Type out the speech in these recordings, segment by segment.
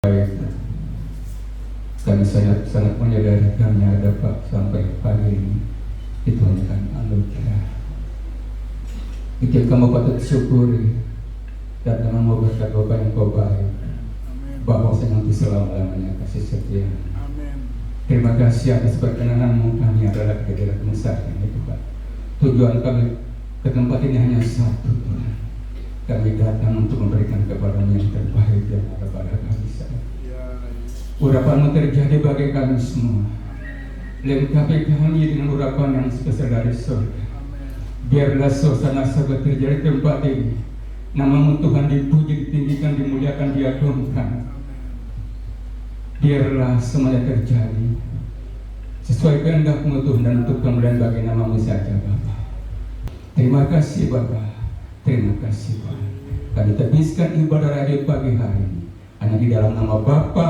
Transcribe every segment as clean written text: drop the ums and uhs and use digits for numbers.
Baik, kami sangat menyadari kami ada Pak sampai pagi ini itu hanya kan anugerah. Itu kamu patut syukuri dan dengan mau berkat Bapak yang kau baik, bahwa senanti selama-lamanya kasih setia. Terima kasih atas perkenananmu kami adalah kehadirat Mesir itu Pak. Tujuan kami ke tempat ini hanya satu Tuhan. Kami datang untuk memberikan kepada-Mu yang terbaik yang ada pada kami saat. Urapan-Mu terjadi bagi kami semua. Lengkapi kami dengan urapan yang spesial dari surga. Biarlah suasana sahabat terjadi di tempat ini. Nama-Mu Tuhan dipuji, ditinggikan, dimuliakan, diagungkan. Biarlah semuanya terjadi sesuai kehendak-Mu Tuhan dan untuk kemuliaan bagi nama-Mu saja Bapa. Terima kasih Bapa. Terima kasih Tuhan. Kami terbitkan ibadah radio pagi hari ini hanya di dalam nama Bapa,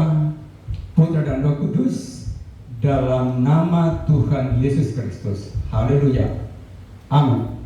Putra dan Roh Kudus, dalam nama Tuhan Yesus Kristus. Haleluya. Amin.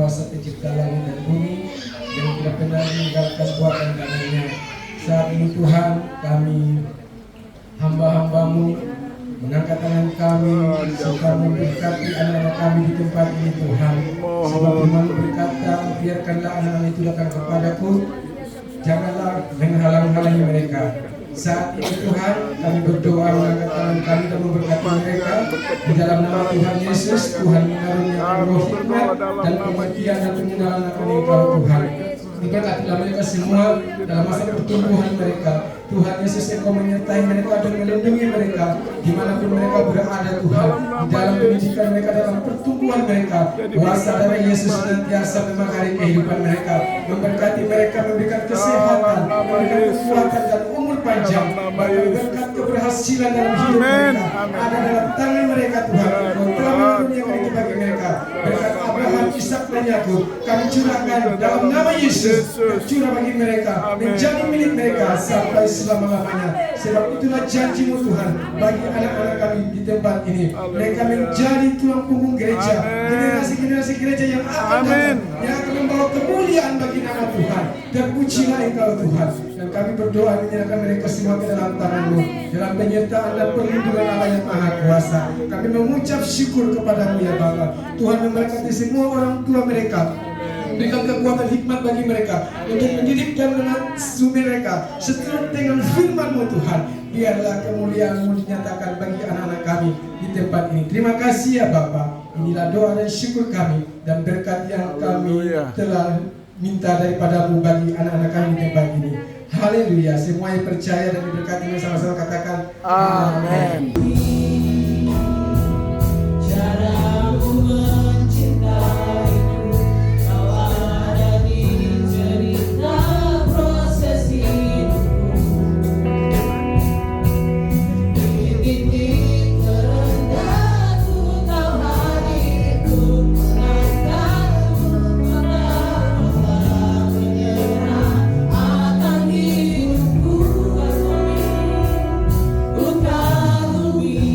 kuasa pencipta langit dan bumi, yang tidak pernah meninggalkan buatan kanan-Nya. Saat ini Tuhan, kami hamba-hamba-Mu mengangkat tangan kami serta memberkati anak-anak kami di tempat ini Tuhan. Sebab Firman berkata, biarkanlah anak-anak itu datang kepadaku, janganlah menghalang-halangi mereka. Saat ini Tuhan, kami berdoa mengangkat tangan kami dan memberkati mereka di dalam nama Tuhan Yesus. Tuhan mengaruniakan roh hikmat dan pengertian dan pengenalan akan Engkau Tuhan. Diberkatilah mereka semua dalam masa pertumbuhan mereka. Tuhan Yesus, Engkau menyertai mereka dan melindungi mereka dimanapun mereka berada Tuhan. Di dalam pendidikan mereka, dalam pertumbuhan mereka, kuasa darah Yesus senantiasa memagari kehidupan mereka, memberkati mereka, memberikan kesehatan, memberikan kekuatan dan umur panjang, memberikan keberhasilan dalam hidup mereka. Ada dalam tangan mereka Tuhan. Kau telah mengaruniakan itu bagi mereka. Berkat Abraham, Ishak dan Yakub kami curahkan dalam nama Yesus, curah bagi mereka, menjadi milik mereka sampai selama-lamanya. Sebab itulah janji-Mu Tuhan bagi anak-anak kami di tempat ini. Mereka menjadi tulang punggung gereja, generasi-generasi gereja yang akan datang, yang akan membawa kemuliaan bagi nama Tuhan. Dan pujilah Engkau Tuhan. Dan kami berdoa menyerahkan mereka semua ke dalam tangan-Mu, dalam penyertaan dan perlindungan Allah yang Maha Kuasa. Kami mengucap syukur kepada-Mu ya Bapa. Tuhan memberkati semua orang tua mereka, berikan kekuatan hikmat bagi mereka untuk mendidik dan mengasuh mereka seturut dengan firman-Mu Tuhan. Biarlah kemuliaan-Mu dinyatakan bagi anak-anak kami di tempat ini. Terima kasih ya Bapa. Inilah doa dan syukur kami dan berkat yang kami telah minta daripada-Mu bagi anak-anak kami di tempat ini. Haleluya. Semua yang percaya dan diberkati sama-sama katakan amin. Ku kagumi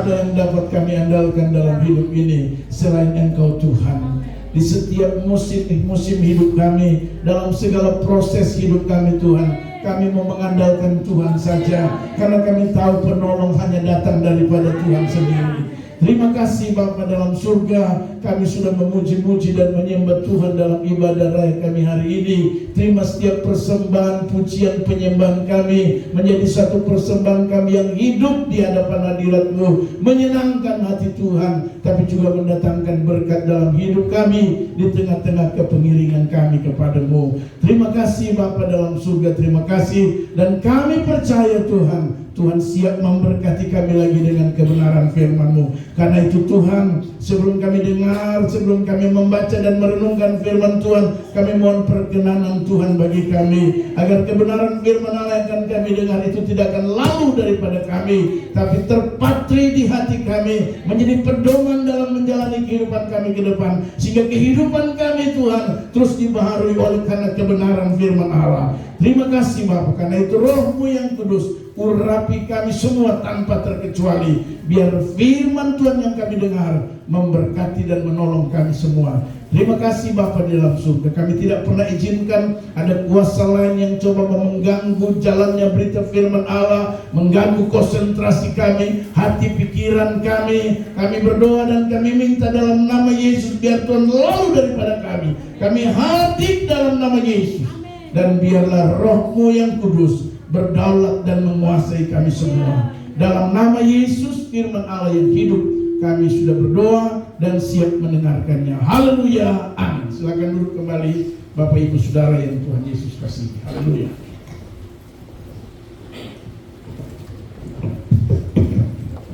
ada yang dapat kami andalkan dalam hidup ini selain Engkau Tuhan. Di setiap musim hidup kami, dalam segala proses hidup kami Tuhan, kami mau mengandalkan Tuhan saja, karena kami tahu penolong hanya datang daripada Tuhan sendiri. Terima kasih Bapa dalam surga, kami sudah memuji-muji dan menyembah Tuhan dalam ibadah raya kami hari ini. Terima setiap persembahan, pujian, penyembahan kami menjadi satu persembahan kami yang hidup di hadapan hadirat-Mu, menyenangkan hati Tuhan, tapi juga mendatangkan berkat dalam hidup kami di tengah-tengah kepengiringan kami kepada-Mu. Terima kasih Bapa dalam surga, terima kasih, dan kami percaya Tuhan, Tuhan siap memberkati kami lagi dengan kebenaran firman-Mu. Karena itu Tuhan, sebelum kami dengar, sebelum kami membaca dan merenungkan firman Tuhan, kami mohon perkenanan Tuhan bagi kami, agar kebenaran firman Allah yang akan kami dengar itu tidak akan lalu daripada kami, tapi terpatri di hati kami, menjadi pedoman dalam menjalani kehidupan kami ke depan, sehingga kehidupan kami Tuhan terus dibaharui oleh karena kebenaran firman Allah. Terima kasih Bapa, karena itu Roh-Mu yang kudus urapi kami semua tanpa terkecuali, biar firman Tuhan yang kami dengar memberkati dan menolong kami semua. Terima kasih Bapa di dalam surga, kami tidak pernah izinkan ada kuasa lain yang coba mengganggu jalannya berita firman Allah, mengganggu konsentrasi kami, hati pikiran kami. Kami berdoa dan kami minta dalam nama Yesus, biar Tuhan lalu daripada kami. Kami hadir dalam nama Yesus, dan biarlah Roh-Mu yang kudus berdaulat dan menguasai kami semua. Dalam nama Yesus, firman Allah yang hidup, kami sudah berdoa dan siap mendengarkannya. Haleluya, amin. Silakan duduk kembali Bapak Ibu Saudara yang Tuhan Yesus kasihi. Haleluya.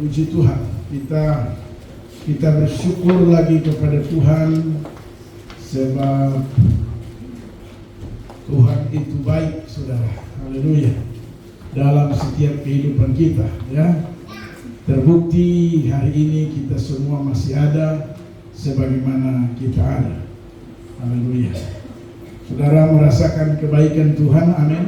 Puji Tuhan, kita bersyukur lagi kepada Tuhan, sebab Tuhan itu baik, saudara. Haleluya. Dalam setiap kehidupan kita, ya. Terbukti hari ini kita semua masih ada sebagaimana kita ada. Haleluya. Saudara merasakan kebaikan Tuhan, amin.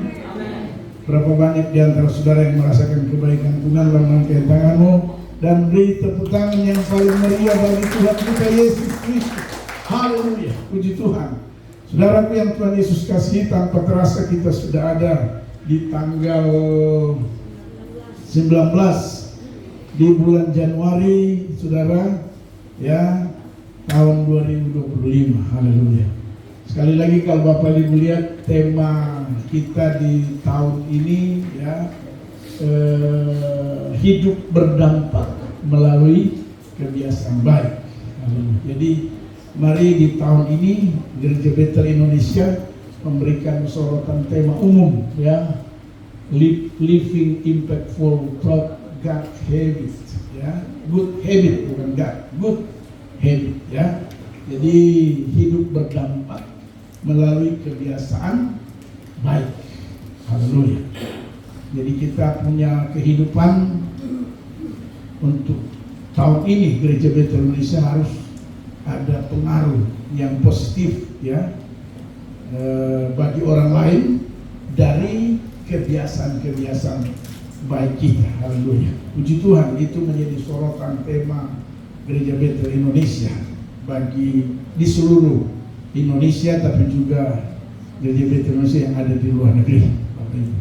Berapa banyak di antara saudara yang merasakan kebaikan Tuhan? Lambaikan tanganmu dan beri tepuk tangan yang paling meriah bagi Tuhan kita Yesus Kristus. Haleluya. Puji Tuhan. Saudaraku yang Tuhan Yesus kasihi, tanpa terasa kita sudah ada di tanggal 19 di bulan Januari, saudara, ya, tahun 2025. Haleluya. Sekali lagi kalau Bapak Ibu lihat tema kita di tahun ini, ya, hidup berdampak melalui kebiasaan baik. Haleluya. Jadi mari di tahun ini Gereja Bethel Indonesia memberikan sorotan tema umum, ya, living impactful thought God habit, ya, good habit, bukan God, good habit, ya. Jadi hidup berdampak melalui kebiasaan baik. Haleluya. Jadi kita punya kehidupan untuk tahun ini Gereja Bethel Indonesia harus ada pengaruh yang positif, ya, bagi orang lain dari kebiasaan-kebiasaan baik kita. Haleluya. Puji Tuhan, itu menjadi sorotan tema Gereja Bethel Indonesia bagi di seluruh Indonesia, tapi juga Gereja Bethel Indonesia yang ada di luar negeri, Bapak Ibu.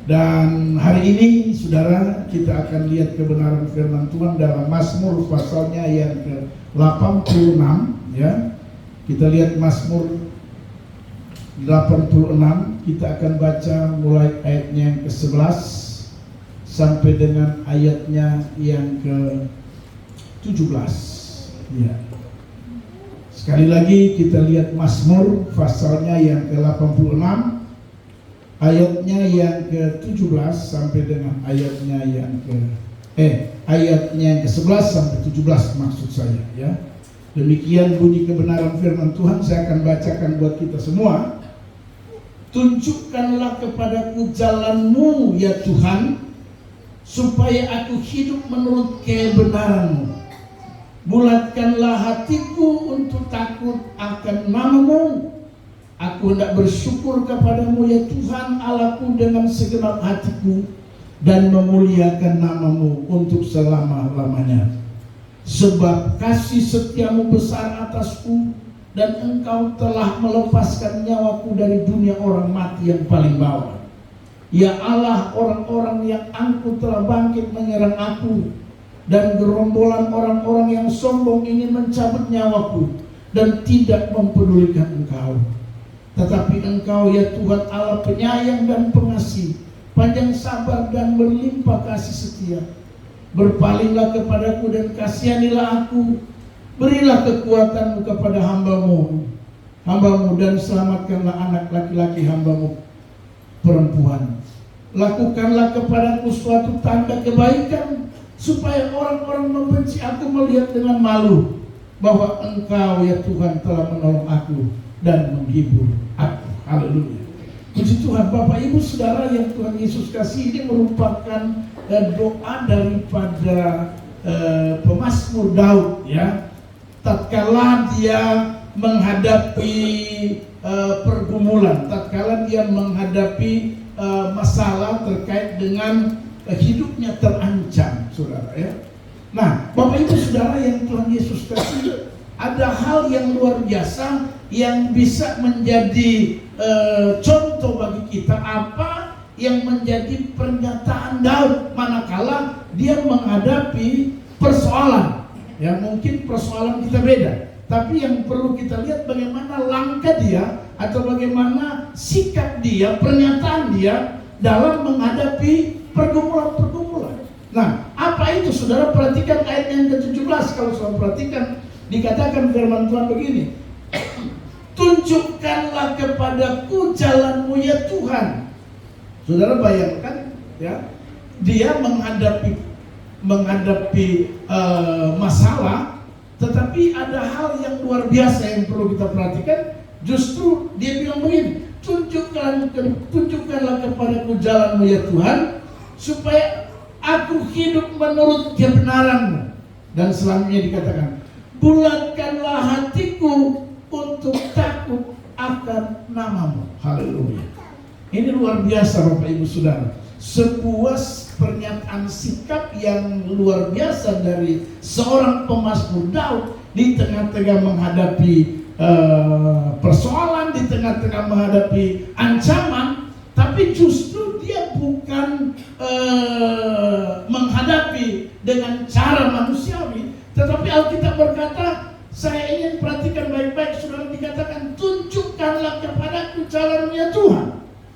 Dan hari ini saudara, kita akan lihat kebenaran firman Tuhan dalam Mazmur pasalnya yang ke-86, ya. Kita lihat Mazmur 86, kita akan baca mulai ayatnya yang ke-11 sampai dengan ayatnya yang ke-17. Ya. Sekali lagi kita lihat Mazmur pasalnya yang ke-86, ayatnya yang ke-17 sampai dengan ayatnya yang ayatnya yang ke-11 sampai 17 maksud saya, ya. Demikian bunyi kebenaran firman Tuhan. Saya akan bacakan buat kita semua. Tunjukkanlah kepadaku jalan-Mu ya Tuhan, supaya aku hidup menurut kebenaran-Mu. Bulatkanlah hatiku untuk takut akan nama-Mu. Aku hendak bersyukur kepadamu ya Tuhan Allahku dengan segenap hatiku. dan memuliakan namamu untuk selama-lamanya. Sebab kasih setiamu besar atasku, dan engkau telah melepaskan nyawaku dari dunia orang mati yang paling bawah. Ya Allah, orang-orang yang angkuh telah bangkit menyerang aku, dan gerombolan orang-orang yang sombong ingin mencabut nyawaku dan tidak mempedulikan engkau. Tetapi engkau ya Tuhan Allah penyayang dan pengasih, panjang sabar dan berlimpah kasih setia. Berpalinglah kepadaku dan kasihanilah aku. Berilah kekuatanmu kepada hambamu dan selamatkanlah anak laki-laki hambamu perempuan. Lakukanlah kepadaku suatu tanda kebaikan, supaya orang-orang membenci aku melihat dengan malu bahwa engkau ya Tuhan telah menolong aku dan menghibur aku. Haleluya. Puji Tuhan. Bapak Ibu Saudara yang Tuhan Yesus kasih, ini merupakan doa daripada pemazmur Daud, ya. Tatkala dia menghadapi pergumulan, tatkala dia menghadapi masalah terkait dengan hidupnya terancam, saudara, ya. Nah, Bapak Ibu Saudara yang Tuhan Yesus kasih, ada hal yang luar biasa yang bisa menjadi contoh bagi kita, apa yang menjadi pernyataan Daud manakala dia menghadapi persoalan. Ya, mungkin persoalan kita beda, tapi yang perlu kita lihat bagaimana langkah dia atau bagaimana sikap dia, pernyataan dia dalam menghadapi pergumulan-pergumulan. Nah, apa itu? Saudara perhatikan ayat yang ke-17. Kalau saudara perhatikan, dikatakan firman Tuhan begini, tunjukkanlah kepadaku jalanmu ya Tuhan. Saudara bayangkan, ya, dia menghadapi masalah, tetapi ada hal yang luar biasa yang perlu kita perhatikan. Justru dia bilang begini, tunjukkanlah kepadaku jalanmu ya Tuhan, supaya aku hidup menurut kebenaranmu. Dan selanjutnya dikatakan, bulatkanlah hatiku untuk takut akan namamu. Haleluya. Ini luar biasa Bapak Ibu Saudara. Sebuah pernyataan sikap yang luar biasa dari seorang pemazmur Daud di tengah-tengah menghadapi persoalan, di tengah-tengah menghadapi ancaman, tapi justru dia bukan menghadapi dengan cara manusiawi, tetapi Alkitab berkata, saya ingin perhatikan baik-baik, saudara, dikatakan tunjukkanlah kepadaku jalanmu ya Tuhan.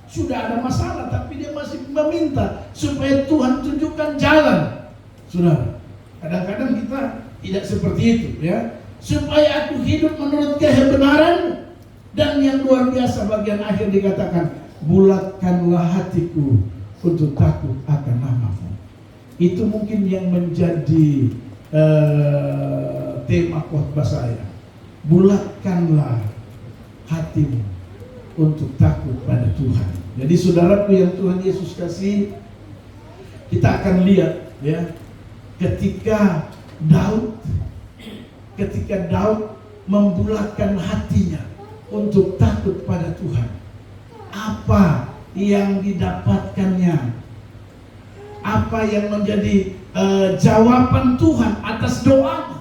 Sudah ada masalah, tapi dia masih meminta supaya Tuhan tunjukkan jalan. Saudara, kadang-kadang kita tidak seperti itu, ya. Supaya aku hidup menurut kebenaran. Dan yang luar biasa bagian akhir dikatakan, bulatkanlah hatiku untuk takut akan namamu. Itu mungkin yang menjadi tema khotbah saya. Bulatkanlah hatimu untuk takut pada Tuhan. Jadi saudaraku yang Tuhan Yesus kasih, kita akan lihat, ya, ketika Daud membulatkan hatinya untuk takut pada Tuhan, apa yang didapatkannya, apa yang menjadi jawaban Tuhan atas doanya.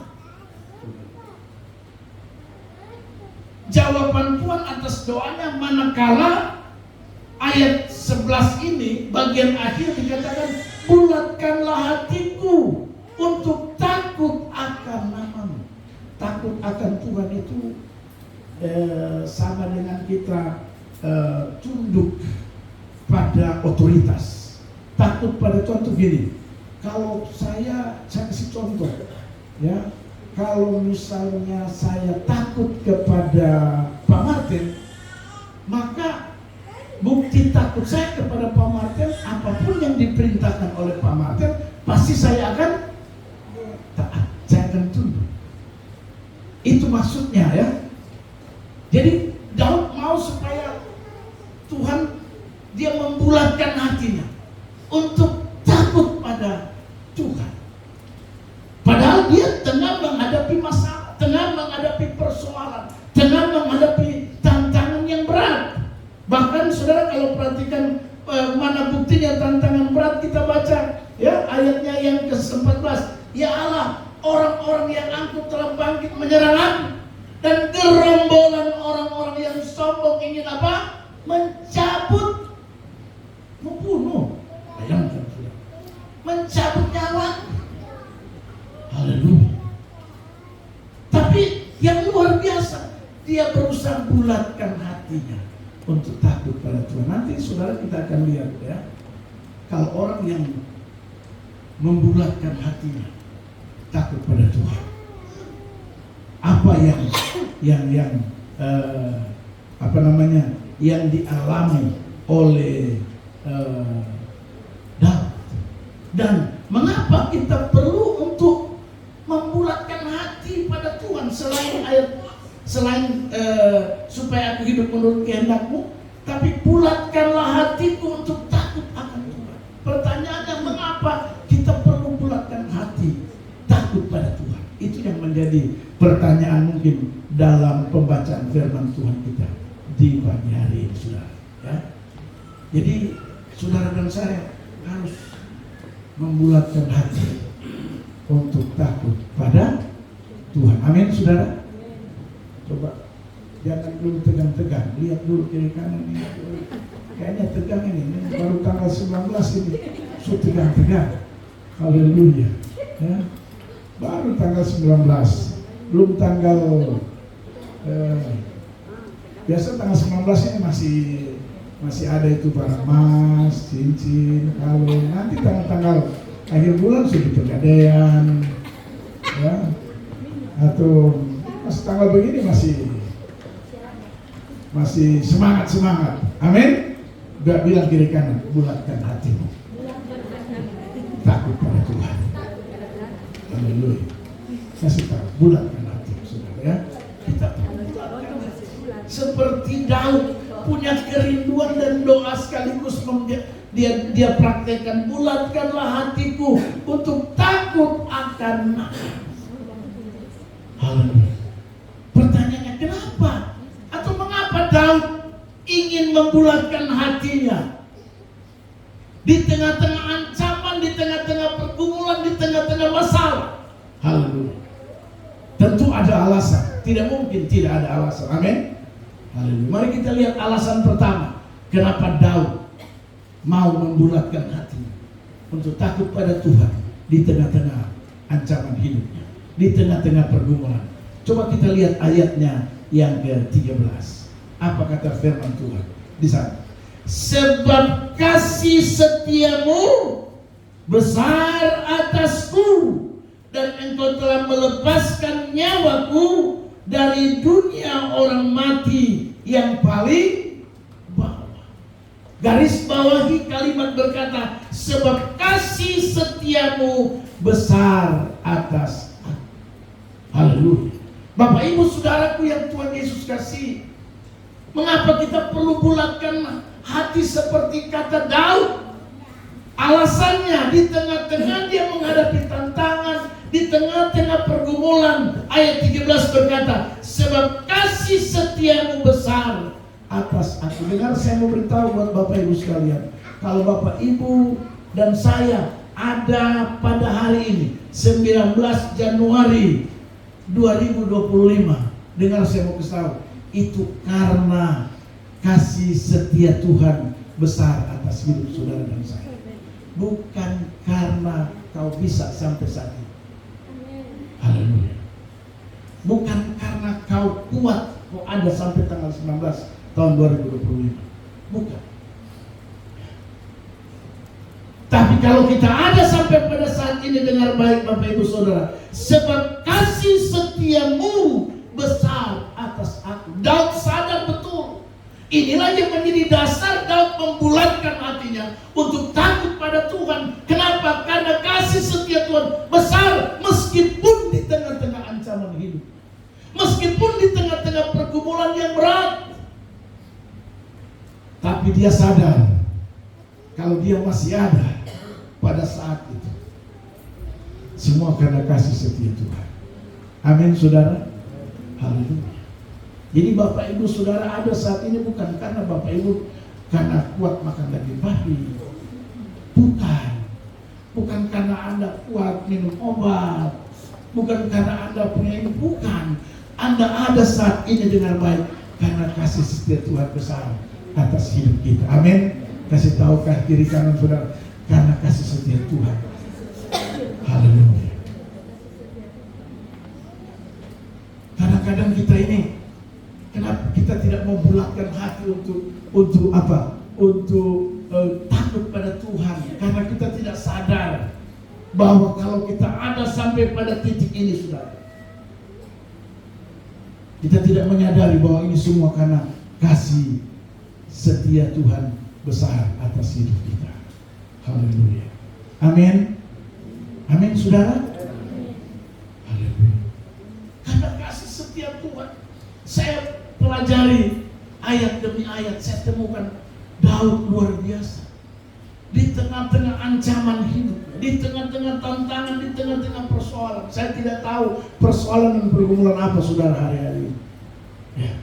Jawaban Tuhan atas doanya manakala ayat 11 ini bagian akhir dikatakan, bulatkanlah hatiku untuk takut akan namamu. Takut akan Tuhan itu sama dengan kita tunduk pada otoritas. Takut pada Tuhan itu gini, kalau saya kasih contoh, ya. Kalau misalnya saya takut kepada Pak Martin, maka bukti takut saya kepada Pak Martin, apapun yang diperintahkan oleh Pak Martin, pasti saya akan taat, saya akan tunduk. Itu maksudnya, ya. Jadi Daud mau supaya Tuhan, dia membulatkan hatinya untuk takut pada Tuhan. Padahal dia tengah menghadapi masalah, tengah menghadapi persoalan, tengah menghadapi tantangan yang berat. Bahkan saudara kalau perhatikan mana buktinya tantangan berat? Kita baca ya ayatnya yang ke-14. Ya Allah, orang-orang yang angkuh telah bangkit menyerang aku, dan gerombolan orang-orang yang sombong ingin apa? Mencabut, membunuh. Bayangkan sudah, mencabut nyawa. Haleluya. Tapi yang luar biasa, dia berusaha bulatkan hatinya untuk takut pada Tuhan. Nanti saudara kita akan lihat ya, kalau orang yang membulatkan hatinya takut pada Tuhan, apa yang dialami oleh Daud. Dan mengapa kita perlu untuk membulatkan hati pada Tuhan selain supaya aku hidup menurut kehendak-Mu, tapi bulatkanlah hatiku untuk takut akan Tuhan. Pertanyaannya, mengapa kita perlu bulatkan hati takut pada Tuhan? Itu yang menjadi pertanyaan mungkin dalam pembacaan firman Tuhan kita di pagi hari ini, saudara. Ya. Jadi saudara dan saya harus membulatkan hati untuk takut pada Tuhan. Amin, saudara. Coba jangan dulu tegang-tegang, lihat dulu kiri kanan ini. Kayaknya tegang ini baru tanggal 19 ini sudah tegang-tegang. Haleluya. Ya. Baru tanggal 19, belum tanggal biasa tanggal 19 ini masih ada itu barang emas, cincin, kalung. Nanti tanggal akhir bulan sudah pegadaian, ya. Atau pas tanggal begini masih semangat. Amin. Gak bilang kiri kanan, bulatkan hatimu takut pada Tuhan. Haleluya. Kasih tahu, bulatkan hatimu, saudara ya. Kita seperti Daud punya kerinduan dan doa sekaligus dia praktekkan, bulatkanlah hatiku untuk takut akan. Haleluya. Pertanyaannya, kenapa atau mengapa Daud ingin membulatkan hatinya di tengah-tengah ancaman, di tengah-tengah pergumulan, di tengah-tengah masalah? Haleluya. Tentu ada alasan, tidak mungkin tidak ada alasan. Amin. Haleluya. Mari kita lihat alasan pertama, kenapa Daud mau membulatkan hatinya untuk takut pada Tuhan di tengah-tengah ancaman hidupnya, di tengah-tengah pergumulan. Coba kita lihat ayatnya yang ke-13. Apa kata firman Tuhan di sana? Sebab kasih setiamu besar atasku, dan engkau telah melepaskan nyawaku dari dunia orang mati yang paling bawah. Garis bawahi kalimat berkata, sebab kasih setiamu besar atas aku. Haleluya. Bapak ibu saudaraku yang Tuhan Yesus kasih, mengapa kita perlu bulatkan hati seperti kata Daud? Alasannya, di tengah-tengah dia menghadapi tantangan, di tengah-tengah pergumulan, ayat 13 berkata, sebab kasih setiamu besar atas aku. Dengar, saya mau beritahu buat Bapak Ibu sekalian, kalau Bapak Ibu dan saya ada pada hari ini 19 Januari 2025, dengar, saya mau kasih tahu, itu karena kasih setia Tuhan besar atas hidup saudara dan saya, bukan karena kau bisa sampai saat ini. Haleluya. Bukan karena kau kuat, kau ada sampai tanggal 19 tahun 2025. Bukan. Tapi kalau kita ada sampai pada saat ini, dengar baik Bapak Ibu Saudara, sebab kasih setiamu besar atas aku. Daud sadar betul. Inilah yang menjadi dasar Daud membulatkan hatinya untuk takut pada Tuhan. Kenapa? Karena kasih setia Tuhan besar, meskipun di tengah-tengah ancaman hidup, meskipun di tengah-tengah pergumulan yang berat. Tapi dia sadar kalau dia masih ada pada saat itu, semua karena kasih setia Tuhan. Amin, saudara. Haleluya. Jadi Bapak Ibu Saudara ada saat ini bukan karena Bapak Ibu karena kuat makan daging babi. Bukan karena Anda kuat minum obat, bukan karena Anda punya ini, bukan. Anda ada saat ini dengan baik karena kasih setia Tuhan besar atas hidup kita. Amin. Kasih tahukah kiri kanan saudara, karena kasih setia Tuhan. Haleluya. Kadang-kadang kita ini, kenapa kita tidak mau bulatkan hati untuk apa? Untuk takut pada Tuhan, karena kita tidak sadar bahwa kalau kita ada sampai pada titik ini, saudara, kita tidak menyadari bahwa ini semua karena kasih setia Tuhan besar atas hidup kita. Haleluya. Amin. Amin, saudara. Haleluya. Karena kasih setia Tuhan, saya pelajari ayat demi ayat, saya temukan Daud luar biasa. Di tengah-tengah ancaman hidup, di tengah-tengah tantangan, di tengah-tengah persoalan. Saya tidak tahu persoalan dan pergumulan apa saudara hari-hari ini. Ya.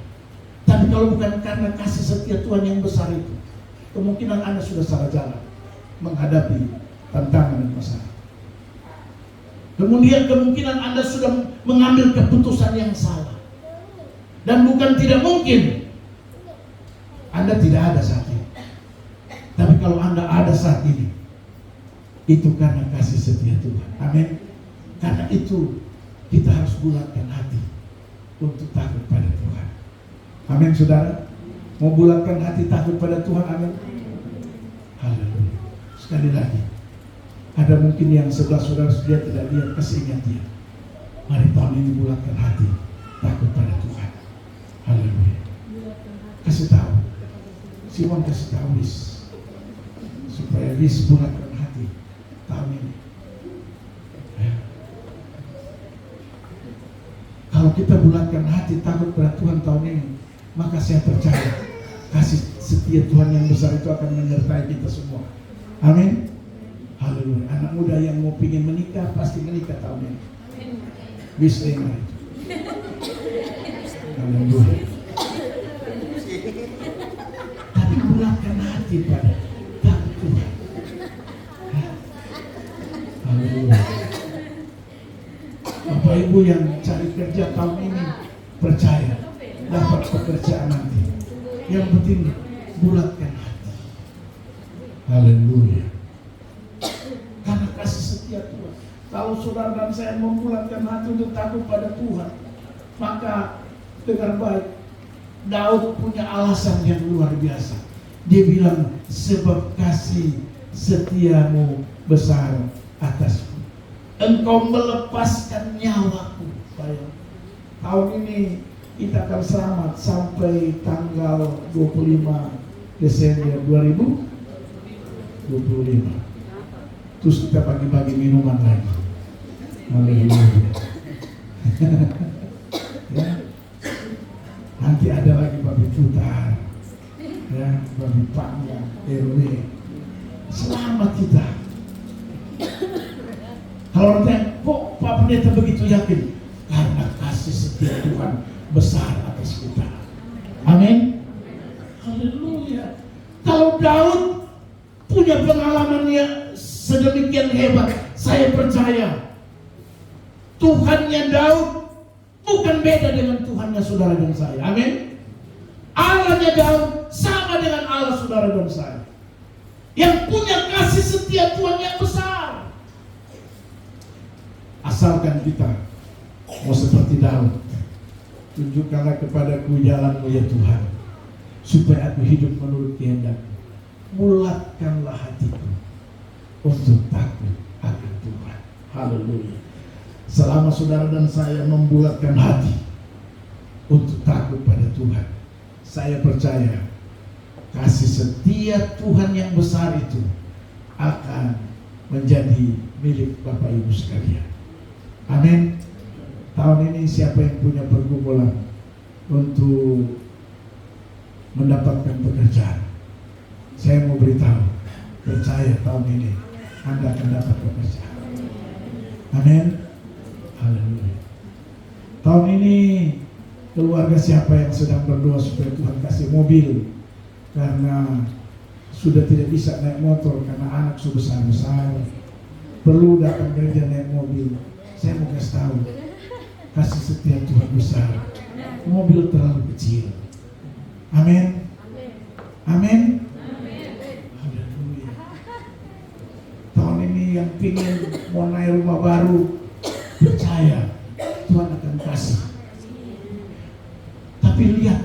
Tapi kalau bukan karena kasih setia Tuhan yang besar itu, kemungkinan Anda sudah salah jalan menghadapi tantangan dan masalah. Kemudian kemungkinan Anda sudah mengambil keputusan yang salah. Dan bukan tidak mungkin Anda tidak ada saat ini. Tapi kalau Anda ada saat ini, itu karena kasih setia Tuhan. Amin. Karena itu kita harus bulatkan hati untuk takut pada Tuhan. Amin, saudara. Mau bulatkan hati takut pada Tuhan. Amin. Haleluya. Sekali lagi, ada mungkin yang sebelah saudara dia tidak lihat, kasih ingat dia. Mari tahun ini bulatkan hati takut pada Tuhan. Haleluya. Kasih tahu, Simon kasih tahu Lis, supaya Lis bulatkan hati tahun ini. Ya. Kalau kita bulatkan hati takut pada Tuhan tahun ini, maka saya percaya kasih setia Tuhan yang besar itu akan menyertai kita semua. Amin. Haleluya. Anak muda yang mau pingin menikah pasti menikah tahun ini. Bisa itu. Haleluya. Tapi bulatkan hati pada takut Tuhan. Haleluya. Bapak Ibu yang cari kerja tahun ini, percaya dapat pekerjaan nanti. Yang penting bulatkan hati. Haleluya. Karena kasih setia Tuhan. Kalau saudara dan saya membulatkan hati untuk takut pada Tuhan, maka dengar baik, Daud punya alasan yang luar biasa. Dia bilang, sebab kasih setiamu besar atasku, engkau melepaskan nyawaku. Bayang, tahun ini kita akan selamat sampai tanggal 25 Desember 2025. Terus kita bagi-bagi minuman lagi. Haleluya. Ya. Nanti ada lagi babi putar, ya, babi panggang, RW. Selamat kita. Kalau nanti, kok Pak Pendeta begitu yakin? Karena kasih setia Tuhan besar atas kita. Amin. Haleluya. Kalau Daud punya pengalamannya sedemikian hebat, saya percaya Tuhannya Daud bukan beda dengan Tuhannya saudara dan saya. Amin. Allahnya Daud sama dengan Allah saudara dan saya, yang punya kasih setia Tuhan yang besar. Asalkan kita mau seperti Daud, tunjukkanlah kepadaku jalanmu ya Tuhan, supaya aku hidup menurut kehendak-Mu. Bulatkanlah hatiku untuk takut akan Tuhan. Haleluya. Selama saudara dan saya membulatkan hati untuk takut pada Tuhan, saya percaya kasih setia Tuhan yang besar itu akan menjadi milik Bapak Ibu sekalian. Amin. Tahun ini siapa yang punya pergumulan untuk mendapatkan pekerjaan, saya mau beritahu, percaya tahun ini Anda akan dapat pekerjaan. Amin. Haleluya. Tahun ini keluarga siapa yang sedang berdoa supaya Tuhan kasih mobil, karena sudah tidak bisa naik motor karena anak sudah besar-besar, perlu datang gereja naik mobil. Saya mau kasih tahu, kasih setia Tuhan besar, mobil terlalu kecil. Amin. Amin. Haleluya. Tahun ini yang pingin mau naik rumah baru, percaya Tuhan akan kasih. Tapi lihat,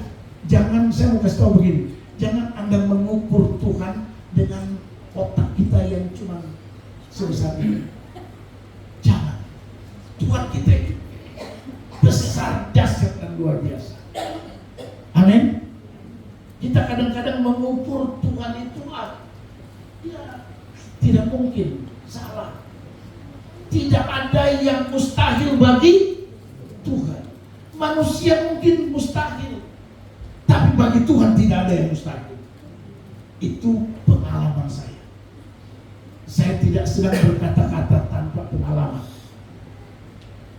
jangan, saya mau kasih tahu begini, jangan Anda mengukur Tuhan dengan otak kita yang cuma sebesar ini. Jangan. Tuhan kita itu besar, dahsyat dan luar biasa. Amin. Kita kadang-kadang mengukur Tuhan itu ya, tidak mungkin, salah. Tidak ada yang mustahil bagi Tuhan. Manusia mungkin mustahil, tapi bagi Tuhan tidak ada yang mustahil. Itu pengalaman saya. Saya tidak sedang berkata-kata tanpa pengalaman.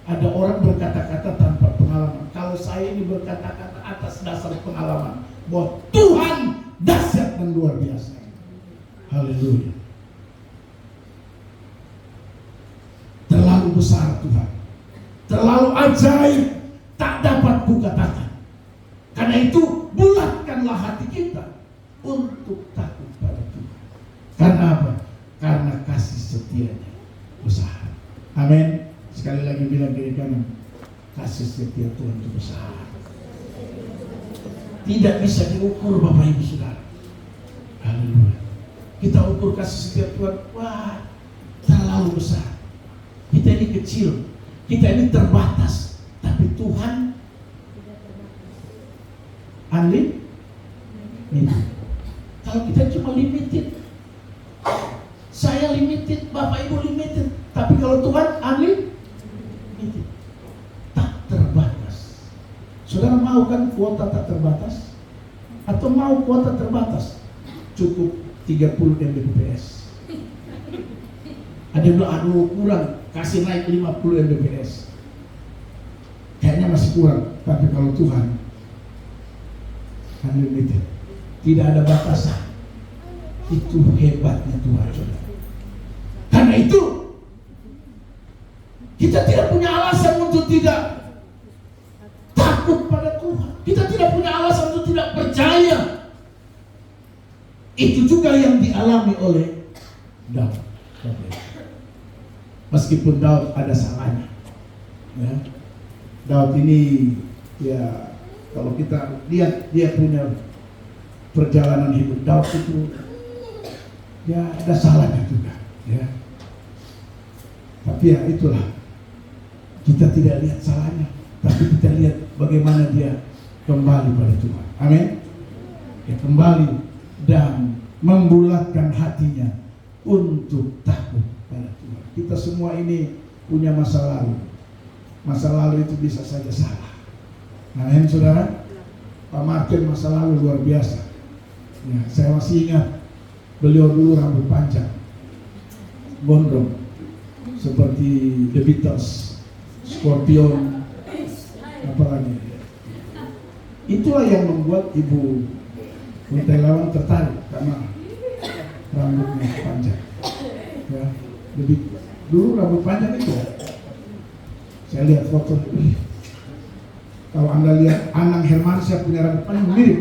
Ada orang berkata-kata tanpa pengalaman. Kalau saya ini berkata-kata atas dasar pengalaman bahwa Tuhan dahsyat dan luar biasa. Haleluya. Terlalu besar Tuhan, terlalu ajaib, tak dapat kukatakan. Karena itu bulatkanlah hati kita untuk takut pada Tuhan. Karena apa? Karena kasih setianya besar. Amin. Sekali lagi bilang kiri kanan, kasih setia Tuhan itu besar. Tidak bisa diukur Bapak Ibu Saudara. Haleluya. Kita ukur kasih setia Tuhan, wah, terlalu besar. Kita ini kecil, kita ini terbatas, tapi Tuhan unlimited. Kalau kita cuma limited, saya limited, Bapak Ibu limited, tapi kalau Tuhan unlimited, tak terbatas. Saudara mau kan kuota tak terbatas? Atau mau kuota terbatas? Cukup 30 Mbps. Ada yang bilang, aduh kurang, kasih naik 50 Mbps. Kayaknya masih kurang, tapi kalau Tuhan unlimited, tidak ada batasan. Itu hebatnya Tuhan, saudara. Karena itu kita tidak punya alasan untuk tidak takut pada Tuhan. Kita tidak punya alasan untuk tidak percaya. Itu juga yang dialami oleh Daud. Meskipun Daud ada salahnya, ya. Daud ini, ya, kalau kita lihat dia punya perjalanan hidup, Daud itu, ya, ada salahnya juga, ya. Tapi ya itulah, kita tidak lihat salahnya, tapi kita lihat bagaimana dia kembali pada Tuhan. Amin. Dia kembali dan membulatkan hatinya untuk takut pada Tuhan. Kita semua ini punya masa lalu. Masa lalu itu bisa saja salah. Amin, saudara. Pak Martin masa lalu luar biasa. Ya, saya masih ingat beliau dulu rambut panjang, gondrong, seperti The Beatles, Scorpion, apalagi. Itulah yang membuat Ibu Muntelawang tertarik karena rambutnya panjang. Ya, lebih dulu rambut panjang itu. Saya lihat foto. Kalau Anda lihat Anang Hermansyah punya rambut panjang mirip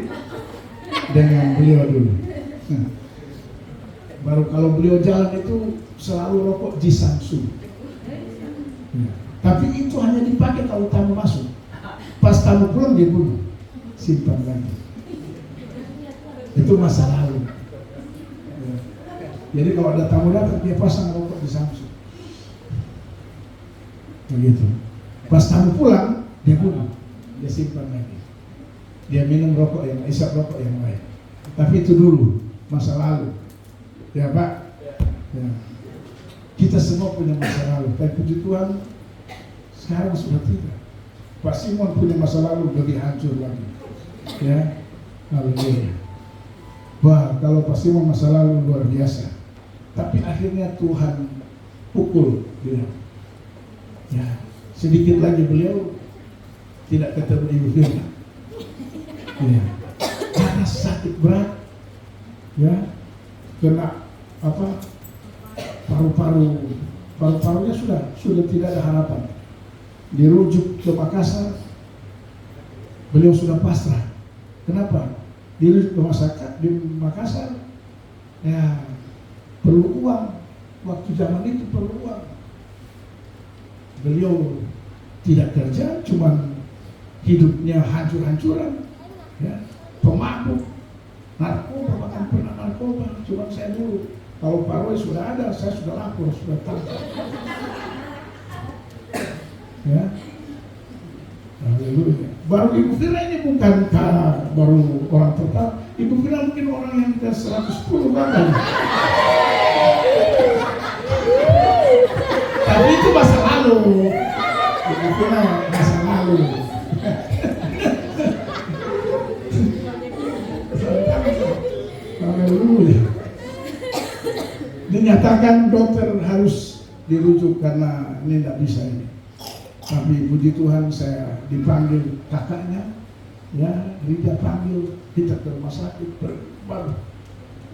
dengan beliau dulu. Nah, baru kalau beliau jalan itu selalu rokok Jisansu. Ya. Tapi itu hanya dipakai kalau tamu masuk. Pas tamu pulang dia bunuh, simpan lagi. Itu masa lalu. Ya. Jadi kalau ada tamu datang dia pasang rokok Jisansu. Begitu. Pas tamu pulang dia bunuh, dia simpan lagi. Dia minum rokok yang, isap rokok yang lain. Tapi itu dulu masa lalu. Ya Pak. Ya. Kita semua punya masa lalu. Tapi puji Tuhan sekarang sudah tidak. Pak Simon punya masa lalu lebih hancur lagi. Ya. Haleluya. Wah, kalau Pak Simon masa lalu luar biasa. Tapi akhirnya Tuhan pukul dia. Ya, sedikit lagi beliau tidak ketemu Ibu Firman. Ya. Karena sakit berat, ya, kena apa, paru-parunya sudah tidak ada harapan. Dirujuk ke Makassar, beliau sudah pasrah. Kenapa? Dirujuk ke Makassar, ya perlu uang. Waktu zaman itu perlu uang. Beliau tidak kerja, cuman hidupnya hancur-hancuran, ya, pemabuk, narkoba, bahkan pernah narkoba. Cuma saya dulu, kalau paroi sudah ada, saya sudah lapor, sudah tangkap. Ya, haleluya. Baru Ibu Fira ini bukan baru orang pertama. Ibu Fira mungkin orang yang ke 110 bahkan. Tapi itu masa lalu. Ibu Fira masa lalu. Haleluya. Dinyatakan dokter harus dirujuk karena ini tidak bisa ini. Tapi puji Tuhan saya dipanggil kakaknya, ya, Rida panggil kita ke rumah sakit. Baru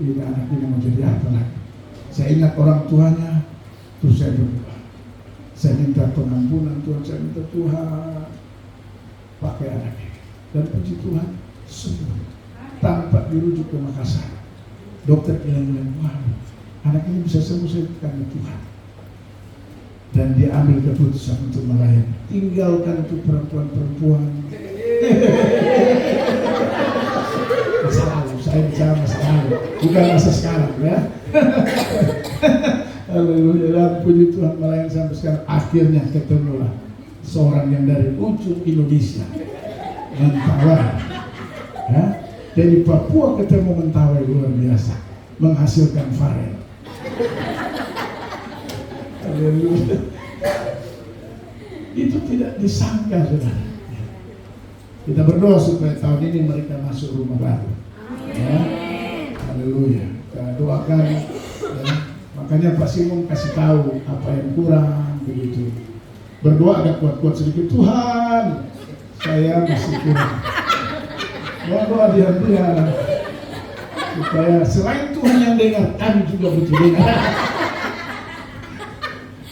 ini anak ini mau jadi apa lagi? Saya ingat orang tuanya, terus saya berdoa. Saya minta pengampunan Tuhan, saya minta Tuhan pakai anak ini. Dan puji Tuhan sembuh tanpa dirujuk ke Makassar. Dokter bilang, wah, anak ini bisa sembuh karena Tuhan. Dan dia ambil keputusan untuk melayani. Tinggalkan itu perempuan-perempuan. Masa lalu, saya bicara masa lalu, bukan masa sekarang, ya. Haleluya, dan puji Tuhan melayani sampai sekarang. Akhirnya ketemulah seorang yang dari ujung Indonesia, Mentawai, ya. Dari Papua ketemu Mentawai, luar biasa, menghasilkan Farel. Itu tidak disangka, saudara. Kita berdoa supaya tahun ini mereka masuk rumah baru. Ya. Haleluya. Kita doakan. Ya. Makanya Pak Simon kasih tahu apa yang kurang, begitu. Berdoa agak kuat-kuat sedikit. Tuhan, saya masih kurang. Doa dia supaya selain Tuhan yang dengar, kami juga butuh dengar.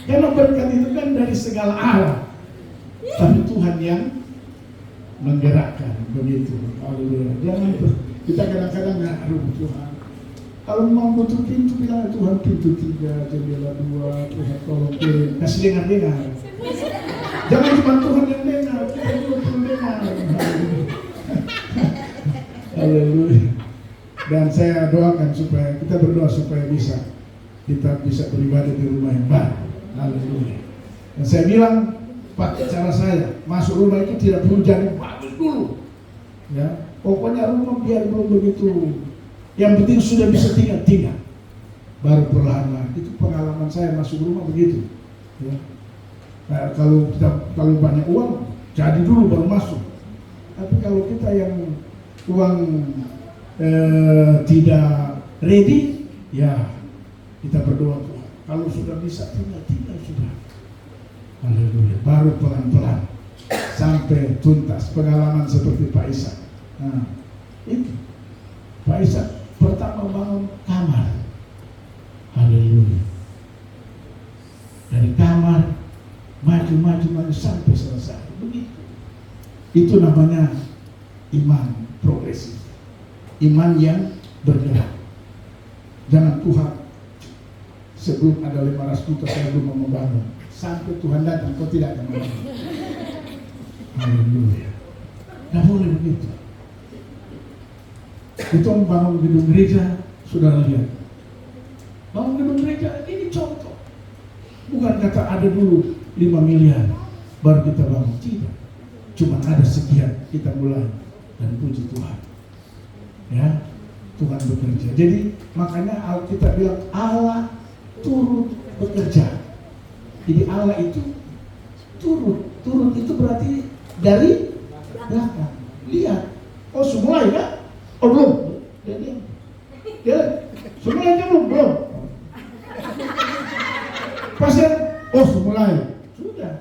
Karena berkat itu kan dari segala arah, tapi Tuhan yang menggerakkan, begitu. Haleluya. Jangan kita kadang-kadang aduh Tuhan, kalau mau butuh pintu bilang Tuhan pintu 3, jendela 2, Tuhan tolong kirim, kasih dengar. Jangan cuma Tuhan yang dengar, kita juga perlu dengar. Haleluya. Dan saya doakan supaya kita berdoa supaya kita bisa beribadah di rumah yang baru. Haleluya. Dan saya bilang pakai cara saya, masuk rumah itu tidak perlu jadi bagus dulu, ya. Pokoknya rumah biar belum begitu, yang penting sudah bisa tinggal, baru perlahan-lahan. Itu pengalaman saya masuk rumah begitu, ya. Nah, kalau banyak uang, jadi dulu baru masuk. Tapi kalau kita yang uang tidak ready, ya kita berdoa Tuhan. Kalau sudah bisa tinggal sudah. Haleluya. Baru pelan-pelan sampai tuntas. Pengalaman seperti Pak Ishak. Nah, itu Pak Ishak pertama bangun kamar. Haleluya. Dari kamar maju sampai selesai. Begitu. Itu namanya iman progresif. Iman yang bergerak. Jangan Tuhan, sebelum ada 500 juta saya belum mau membangun. Sampai Tuhan datang, kau tidak akan membangun. Haleluya. Tidak boleh begitu. Itu membangun gedung gereja, sudah lihat. Bangun gedung gereja, ini contoh. Bukan kata ada dulu 5 miliar, baru kita bangun. Tidak. Cuma ada sekian, kita mulai. Dan puji Tuhan. Ya, Tuhan bekerja. Jadi makanya Alkitab bilang Allah turut bekerja. Jadi Allah itu turut itu berarti dari belakang. Lihat, oh semulai kan? Oh belum. Dia semulainya belum. Pasien, oh semulai. Sudah.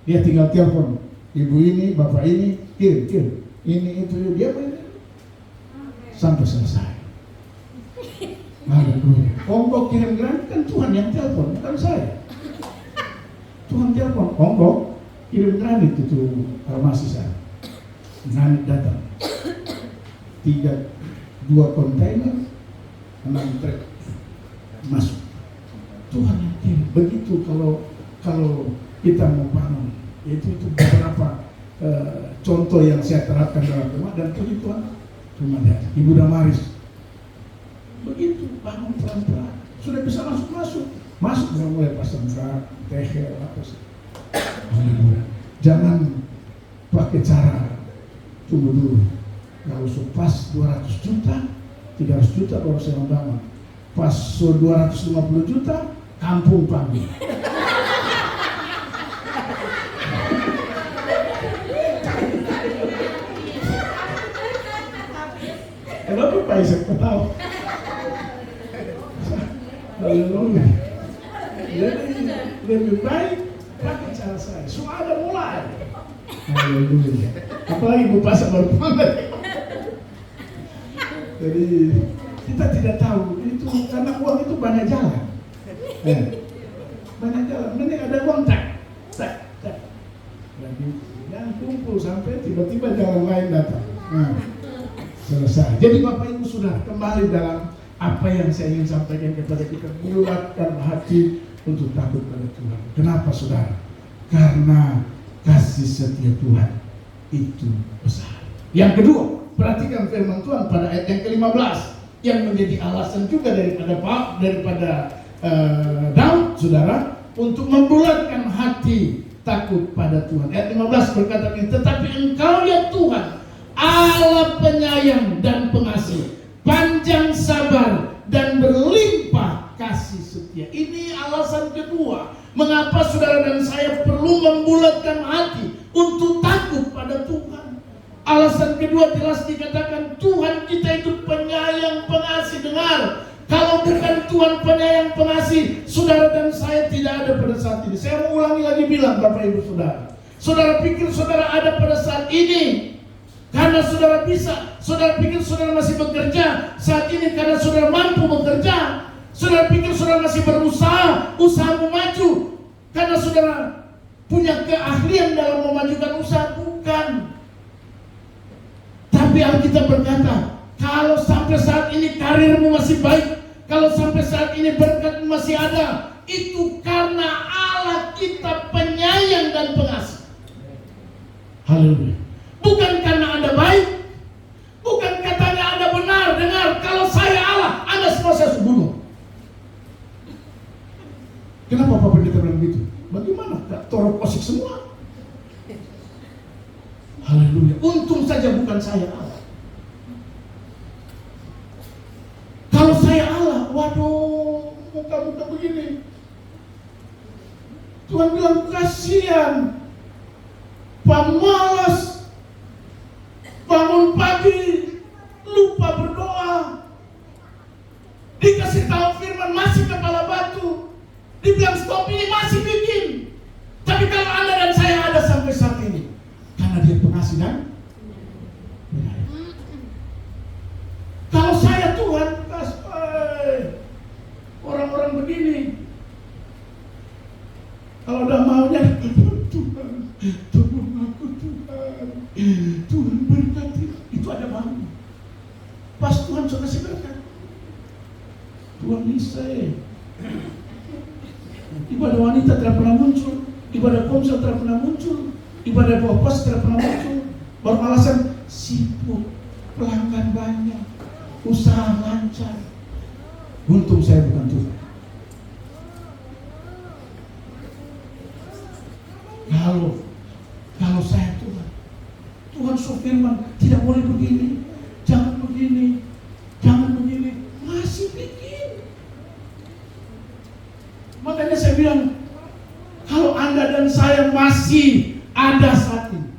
Dia tinggal telepon ibu ini, bapak ini, kirim. Ini itu dia sampai selesai. Haleluya. Ongkok kirim granit kan Tuhan yang telepon, bukan saya. Tuhan telepon, ongkok kirim granit itu farmasi saya. Granit datang. 2 kontainer, 6 truk masuk. Tuhan yang kirim. Begitu kalau kita mau bangun, itu beberapa contoh yang saya terapkan dalam rumah, dan puji Tuhan, rumah dia, Ibu Damaris. Begitu bangun pelan-pelan, sudah bisa masuk, nggak mulai pasang rak, tehel, apa sih. Jangan pakai cara tunggu dulu. Kalau pas 200 juta, 300 juta baru saya membangun. Pas 250 juta, kampung panggil. Kenapa Pak Isaac ketawa? Haleluya. Jadi lebih baik pakai cara saya. Sudah ada mulai. Haleluya. Apalagi Bu Pasar baru pandai. Jadi kita tidak tahu itu karena uang itu banyak jalan. Banyak jalan. Mending ada uang tak. Dan kumpul sampai tiba-tiba jalan lain datang. Selesai. Jadi Bapak Ibu sudah kembali dalam apa yang saya ingin sampaikan kepada kita, bulatkan hati untuk takut pada Tuhan. Kenapa saudara? Karena kasih setia Tuhan itu besar. Yang kedua, perhatikan firman Tuhan pada ayat yang ke-15 yang menjadi alasan juga daripada Daud, saudara, untuk membulatkan hati takut pada Tuhan. Ayat 15 berkata ini, tetapi Engkau ya Tuhan, Allah penyayang dan pengasih, panjang sabar dan berlimpah kasih setia. Ini alasan kedua mengapa saudara dan saya perlu membulatkan hati untuk takut pada Tuhan. Alasan kedua jelas dikatakan Tuhan kita itu penyayang pengasih. Dengar, kalau bukan Tuhan penyayang pengasih, saudara dan saya tidak ada pada saat ini. Saya mau ulangi lagi bilang Bapak Ibu Saudara, saudara pikir saudara ada pada saat ini karena saudara bisa, saudara pikir saudara masih bekerja saat ini karena saudara mampu bekerja. Saudara pikir saudara masih berusaha, usahamu maju karena saudara punya keahlian dalam memajukan usaha. Bukan. Tapi Alkitab berkata, kalau sampai saat ini karirmu masih baik, kalau sampai saat ini berkatmu masih ada, itu karena Allah kita penyayang dan pengasih. Haleluya. Bukan karena Anda baik, bukan katanya Anda benar. Dengar, kalau saya Allah, Anda semua saya bunuh. Kenapa Bapak Pendeta bilang begitu? Bagaimana? Torok osik semua. Haleluya. Untung saja bukan saya Allah. Kalau saya Allah, waduh, muka-muka begini. Tuhan bilang kasihan, pemalas, bangun pagi, lupa berdoa, dikasih tahu firman masih kepala batu, dibilang stop ini masih bikin. Tapi kalau Anda dan saya ada sampai saat ini, karena Dia pengasih dan penyayang. Kalau saya Tuhan, orang-orang begini, kalau udah maunya Tuhan, tolong aku Tuhan, Tuhan berkati, itu ada mau. Pas Tuhan sudah kasih berkat, Tuhan bisa. Ibadah wanita tidak pernah muncul, ibadah komsel tidak pernah muncul, ibadah bawa pos tidak pernah muncul. Baru alasan sibuk, pelanggan banyak, usaha lancar. Untung saya bukan Tuhan. Kalau saya Tuhan, Tuhan firman tidak boleh begini, jangan begini, masih bikin. Makanya saya bilang, kalau Anda dan saya masih ada saat ini,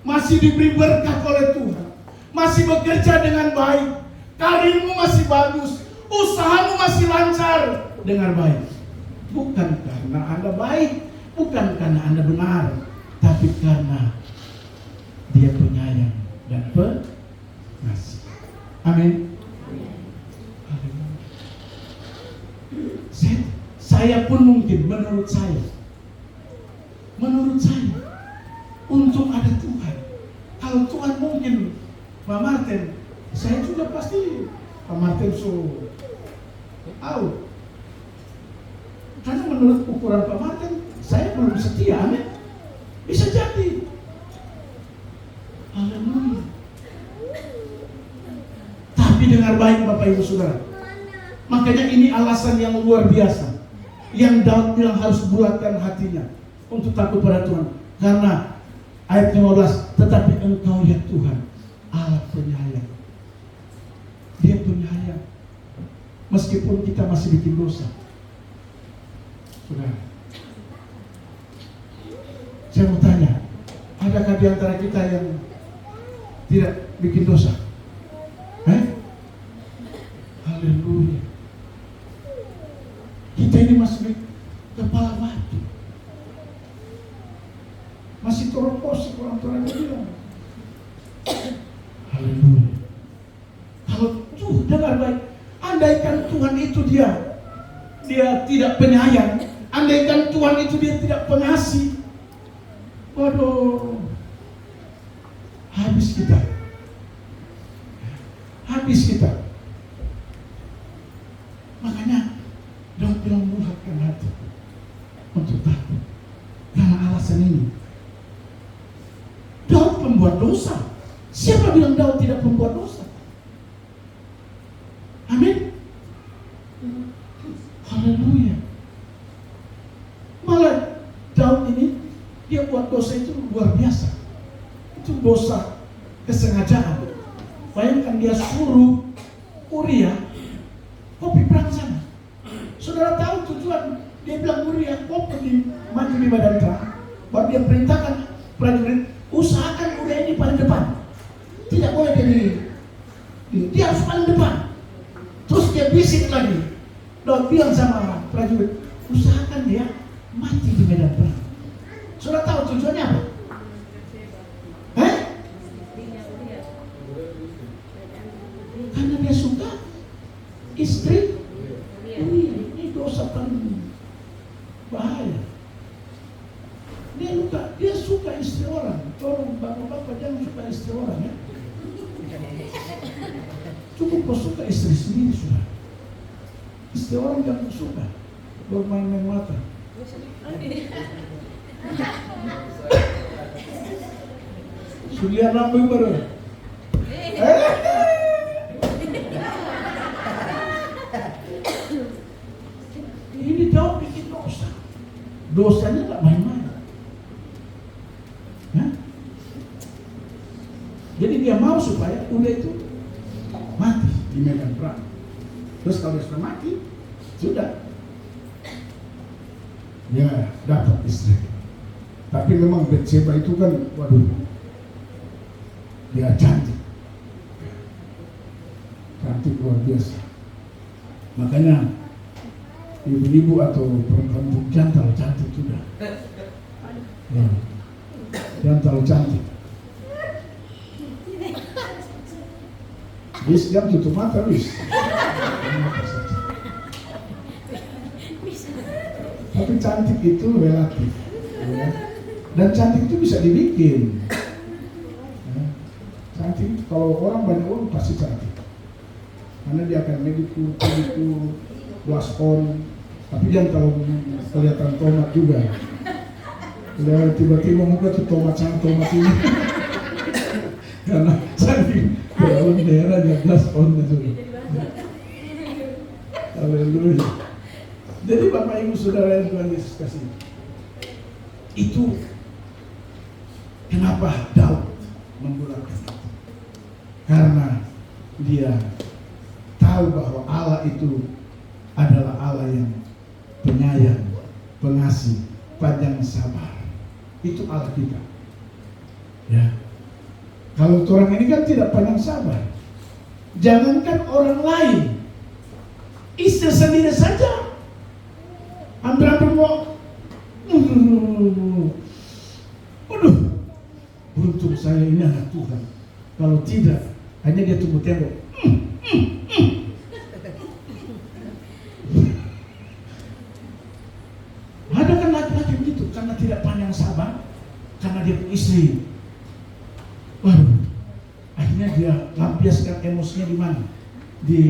masih diberi berkat oleh Tuhan, masih bekerja dengan baik, karirmu masih bagus, usahamu masih lancar dengan baik, bukan karena Anda baik, bukan karena Anda benar, tapi karena Dia penyayang dan pengasih. Amin. mungkin menurut saya untung ada Tuhan. Kalau Tuhan mungkin Pak Martin, saya juga pasti Pak Martin out. Karena menurut ukuran Pak Martin, saya belum setia, amin. Bisa jadi. Haleluya. Tapi dengar baik Bapak Ibu Saudara. Makanya ini alasan yang luar biasa. Yang Daud bilang harus bulatkan hatinya untuk takut pada Tuhan. Karena ayat 15, tetapi engkau ya Tuhan, Allah penyayang. Dia penyayang. Meskipun kita masih bikin dosa. Saudara, saya mau tanya, adakah di antara kita yang tidak bikin dosa? Haleluya. Kita ini masih kepala batu, masih teropos, orang tuanya bilang. Haleluya. Kalau Tuhan, dengar baik, andaikan Tuhan itu dia tidak penyayang, andaikan Tuhan itu dia tidak pengasih, waduh, habis kita. Makanya Daud bilang bulatkan hati untuk takut. Karena alasan ini, Daud pembuat dosa. Siapa bilang Daud tidak pembuat dosa? Amin. Haleluya. Malah Daud ini dia buat dosa itu luar biasa. Itu dosa kesengajaan. Bayangkan dia suruh Uria kopi perang sana. Saudara tahu tujuan, dia bilang Uria kau pergi maju di badan perang. Baru dia perintahkan prajurit, usahakan Uria ini paling depan. Tidak boleh dia harus paling depan. Terus dia bisik lagi. Daud bilang sama prajurit, usahakan dia mati di medan perang. Saudara tahu tujuannya apa? Karena dia suka istri Uria. Ini dosa paling bahaya. Dia suka istri orang. Tolong bapak-bapak jangan suka istri orang ya. Cukup kau suka istri sendiri sudah. Istri orang jangan suka bermain-main mata. Sulian rambut baru. Ini Daud bikin dosa. Dosanya tak main-main. Jadi dia mau supaya Uria itu mati di medan perang. Terus kalau dia sudah mati, sudah dia dapat istri. Tapi memang Bathsheba itu kan, waduh, dia cantik luar biasa. Makanya ibu-ibu atau perempuan jangan terlalu cantik sudah. Jangan terlalu cantik. Wis, jangan tutup mata, wis. Tapi cantik itu relatif, ya. Dan cantik itu bisa dibikin. Ya. Cantik, kalau orang banyak uang pasti cantik. Karena dia akan medikur, wash on. Tapi jangan kalau kelihatan tomat juga. Kalau tiba-tiba muka tuh tomat ini. Karena cantik. Daun daerah jelas on itu. Haleluya. Jadi Bapak Ibu Saudara yang Tuhan Yesus kasih, itu kenapa Daud membulatkan hati? Karena dia tahu bahwa Allah itu adalah Allah yang penyayang, pengasih, panjang sabar. Itu Allah kita. Ya. Kalau orang ini kan tidak pandang sabar. Jangankan orang lain, istri sendiri saja hampir-hampir mau. Waduh, untung saya ini anak Tuhan. Kalau tidak, hanya dia tunggu tembok. yang sabar karena dia punya istri. Waduh, akhirnya dia lampiaskan emosinya di mana? Di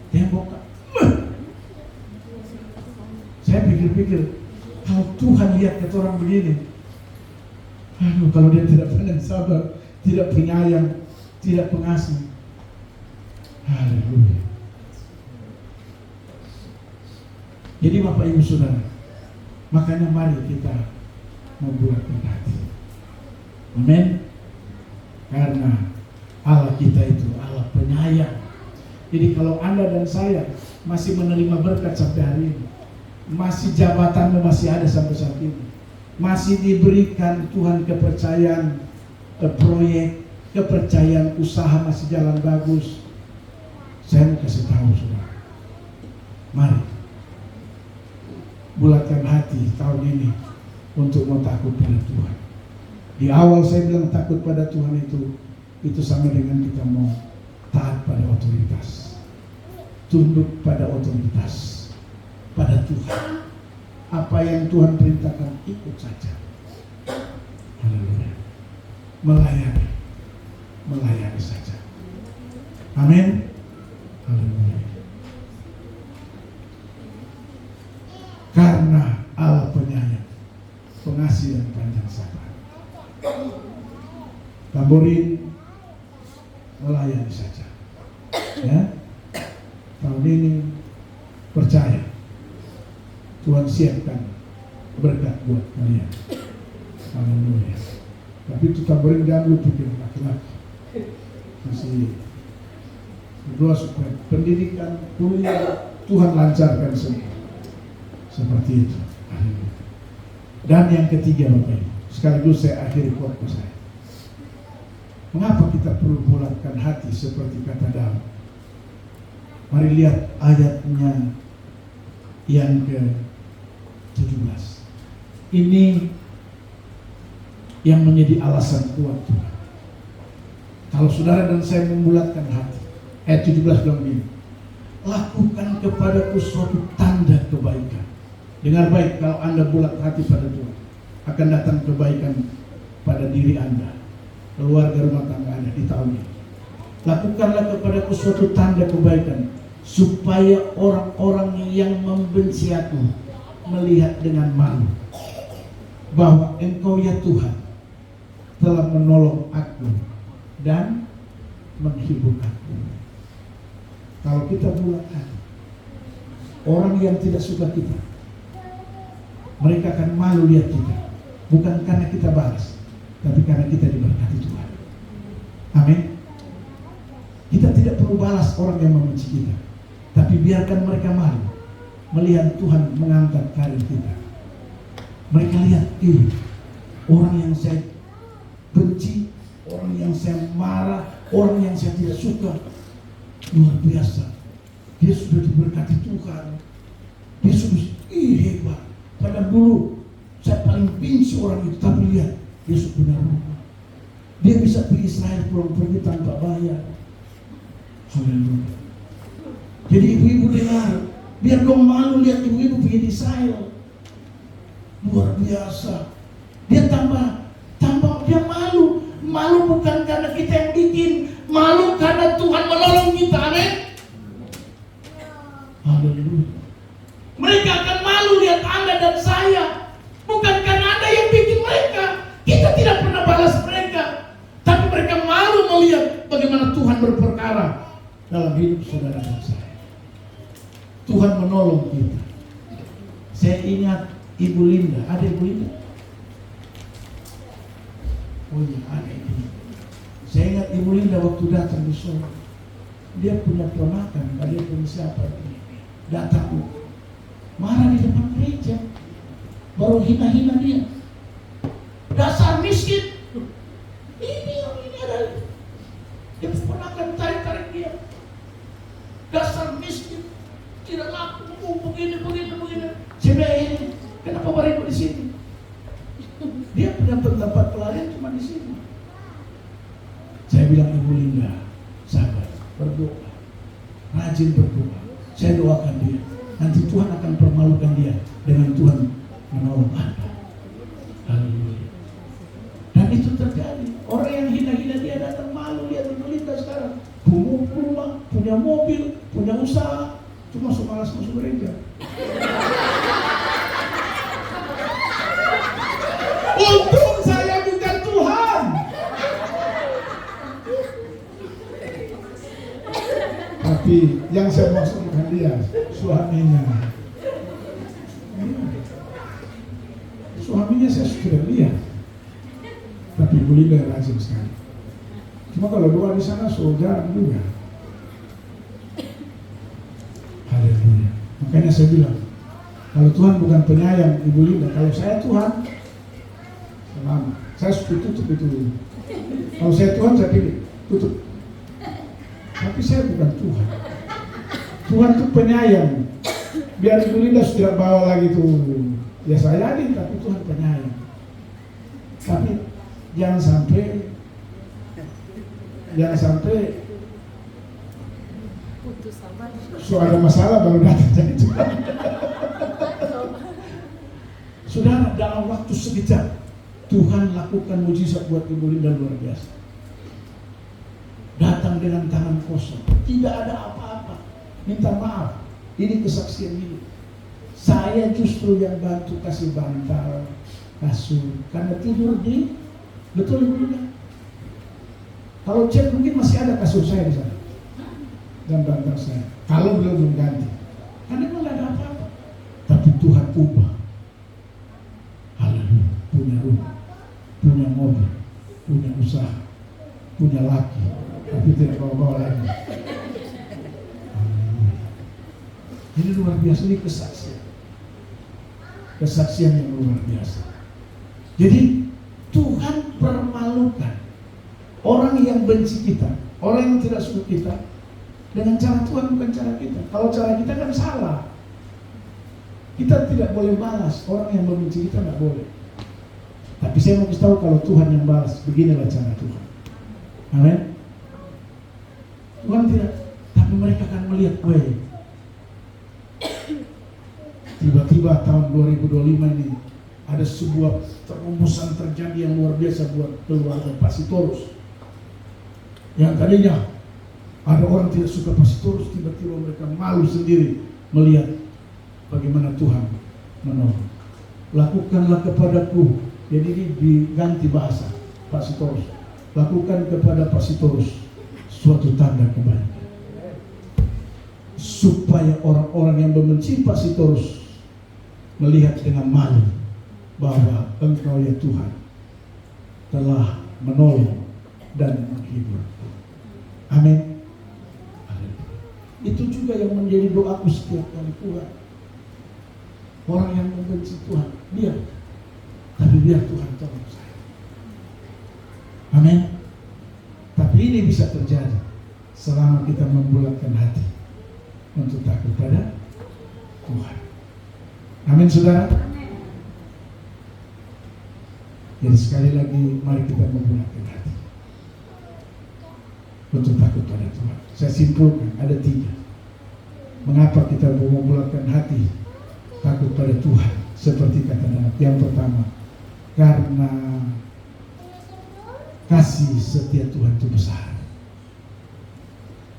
tembok. Saya pikir-pikir, kalau Tuhan lihat kata orang begini, aduh, kalau dia tidak pernah sabar, tidak penyayang, tidak pengasih. Haleluya. Jadi Bapak Ibu Saudara, makanya mari kita membulatkan hati. Amin. Karena Allah kita itu Allah penyayang. Jadi kalau Anda dan saya masih menerima berkat sampai hari ini, masih jabatanmu masih ada sampai saat ini, masih diberikan Tuhan kepercayaan proyek, kepercayaan usaha masih jalan bagus, saya mau kasih tahu saudara, mari bulatkan hati tahun ini untuk mau takut pada Tuhan. Di awal saya bilang takut pada Tuhan itu sama dengan kita mau taat pada otoritas, tunduk pada otoritas, pada Tuhan. Apa yang Tuhan perintahkan ikut saja. Haleluya. Melayani saja. Amin. Haleluya. Karena Allah penyayang, pengasih dan panjang sabar. Tamborin, melayani saja. Ya. Tahun ini percaya Tuhan siapkan berkat buat kalian. Haleluya. Tapi itu tamborin jangan lupa pikir laki-laki. Masih berdoa supaya pendidikan, kuliah Tuhan lancarkan semua. Seperti itu. Haleluya. Dan yang ketiga Bapak Ibu, sekaligus saya akhiri khotbah saya. Mengapa kita perlu bulatkan hati seperti kata Daud? Mari lihat ayatnya yang ke-17. Ini yang menjadi alasan kuat Tuhan. Kalau saudara dan saya membulatkan hati, ayat 17 bilang begini, lakukan kepadaku suatu tanda kebaikan. Dengar baik, kalau Anda bulat hati pada Tuhan, akan datang kebaikan pada diri Anda, keluarga, rumah tangga Anda di tahun ini. Lakukanlah kepadaku suatu tanda kebaikan, supaya orang-orang yang membenci aku melihat dengan malu bahwa Engkau ya Tuhan telah menolong aku dan menghibur aku. Kalau kita bulat hati, orang yang tidak suka kita, mereka akan malu lihat kita, bukan karena kita balas, tapi karena kita diberkati Tuhan. Amin. Kita tidak perlu balas orang yang membenci kita, tapi biarkan mereka malu melihat Tuhan mengangkat karir kita. Mereka lihat, orang yang saya benci, orang yang saya marah, orang yang saya tidak suka, luar biasa. Dia sudah diberkati Tuhan. Dia sudah hebat. Padahal dulu saya paling benci orang itu, tapi lihat, dia sudah berubah. Dia bisa pergi Israel pulang pergi tanpa bayar. Haleluya. Jadi ibu-ibu dengar, biar dong malu lihat ibu-ibu pergi di Israel. Luar biasa. Dia tambah dia malu. Malu bukan karena kita yang bikin, malu karena Tuhan menolong kita. Amin. Haleluya. Mereka akan malu lihat Anda dan saya, bukan karena Anda yang bikin mereka. Kita tidak pernah balas mereka, tapi mereka malu melihat bagaimana Tuhan berperkara dalam hidup saudara dan saya. Tuhan menolong kita. Saya ingat Ibu Linda. Ada Ibu Linda? Oh iya, ada Ibu Linda. Saya ingat Ibu Linda waktu datang di Solo. Dia punya ponakan, dia punya siapa ini, datang marah di depan gereja, baru hina-hina dia. Dasar miskin. Ini ada. Dia ponakan tarik-tarik dia. Dasar miskin. Tidak laku, begini. Saya ini, kenapa baru di sini? Dia punya tempat pelarian cuma di sini. Saya bilang, Ibu Linda, sabar, berdoa, rajin berdoa. Saya doakan dia. Nanti Tuhan akan permalukan dia dengan Tuhan menolong Anda. punya mobil, punya usaha, cuma malas masuk gereja. Untung saya bukan Tuhan. Tapi yang saya maksudkan dia, suaminya. Suaminya saya sudah lihat. Tapi Ibu Linda rajin sekali. Cuma kalau doa di sana jarang juga. Haleluya. Makanya saya bilang, kalau Tuhan bukan penyayang Ibu Linda, kalau saya Tuhan, selama saya sudah tutup itu dulu. Kalau saya Tuhan, saya pilih tutup. Tapi saya bukan Tuhan. Tuhan itu penyayang. Biar Ibu Linda sudah bawa lagi tuh, ya saya adil, tapi Tuhan penyayang. Tapi jangan sampai ada masalah baru datang jadi Tuhan. Saudara, dalam waktu sekejap Tuhan lakukan mujizat buat Ibu Linda luar biasa. Datang dengan tangan kosong, tidak ada apa-apa. Minta maaf, ini kesaksian ini. Saya justru yang bantu kasih bantal, kasur, karena tidur di betul Ibu Linda. Kalau cek mungkin masih ada kasur saya di sana dan bantal saya. Kalau belum ganti, karena memang tidak ada apa-apa. Tapi Tuhan ubah. Haleluya. Punya rumah, punya mobil, punya usaha, punya laki, tapi tidak bawa-bawa lagi. Ini luar biasa, ini kesaksian. Kesaksian yang luar biasa. Jadi Tuhan permalukan orang yang benci kita, orang yang tidak suka kita, dengan cara Tuhan bukan cara kita. Kalau cara kita kan salah. Kita tidak boleh balas orang yang membenci kita, nggak boleh. Tapi saya mau kasih tahu kalau Tuhan yang balas, beginilah cara Tuhan. Amin. Tuhan tidak, tapi mereka akan melihat, tiba-tiba tahun 2025 ini ada sebuah terumusan terjadi yang luar biasa buat keluarga Pasitorus. Yang tadinya ada orang tidak suka Pasitorus, tiba-tiba mereka malu sendiri melihat bagaimana Tuhan menolong. Lakukanlah kepadaku, jadi ini diganti bahasa Pasitorus. Lakukan kepada Pasitorus suatu tanda kebaikan, supaya orang-orang yang membenci Pasitorus melihat dengan malu bahwa Engkau ya Tuhan telah menolong dan menghibur. Amin. Itu juga yang menjadi doaku setiap kali Tuhan. Orang yang membenci Tuhan, biar Tuhan tolong saya. Amin. Tapi ini bisa terjadi selama kita membulatkan hati untuk takut pada Tuhan. Amin, saudara. Jadi sekali lagi mari kita membulatkan hati untuk takut pada Tuhan. Saya simpulkan ada 3. Mengapa kita membulatkan hati takut pada Tuhan? Seperti kata Daud, yang pertama, karena kasih setia Tuhan itu besar.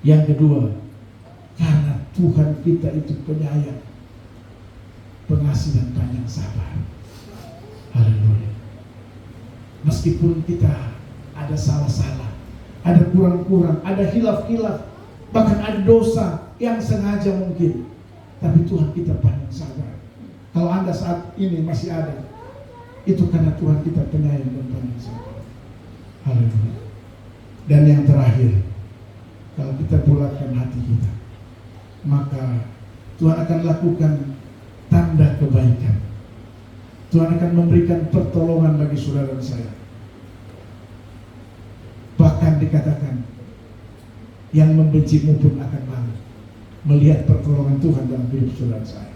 Yang kedua, karena Tuhan kita itu penyayang, pengasih dan panjang sabar. Haleluya. Meskipun kita ada salah-salah, ada kurang-kurang, ada hilaf-hilaf, bahkan ada dosa yang sengaja mungkin, tapi Tuhan kita panjang sabar. Kalau Anda saat ini masih ada, itu karena Tuhan kita penyayang dan panjang sabar. Haleluya. Dan yang terakhir, kalau kita bulatkan hati kita, maka Tuhan akan lakukan tanda kebaikan. Tuhan akan memberikan pertolongan bagi saudara dan saya. Bahkan dikatakan, yang membencimu pun akan malu melihat pertolongan Tuhan dalam hidup saudara saya.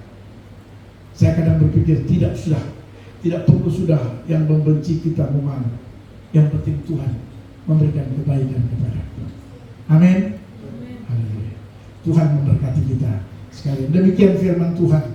Saya kadang berpikir, tidak perlu sudah yang membenci kita memalu. Yang penting Tuhan memberikan kebaikan kepada kita. Amin. Haleluya. Tuhan memberkati kita sekalian. Demikian firman Tuhan.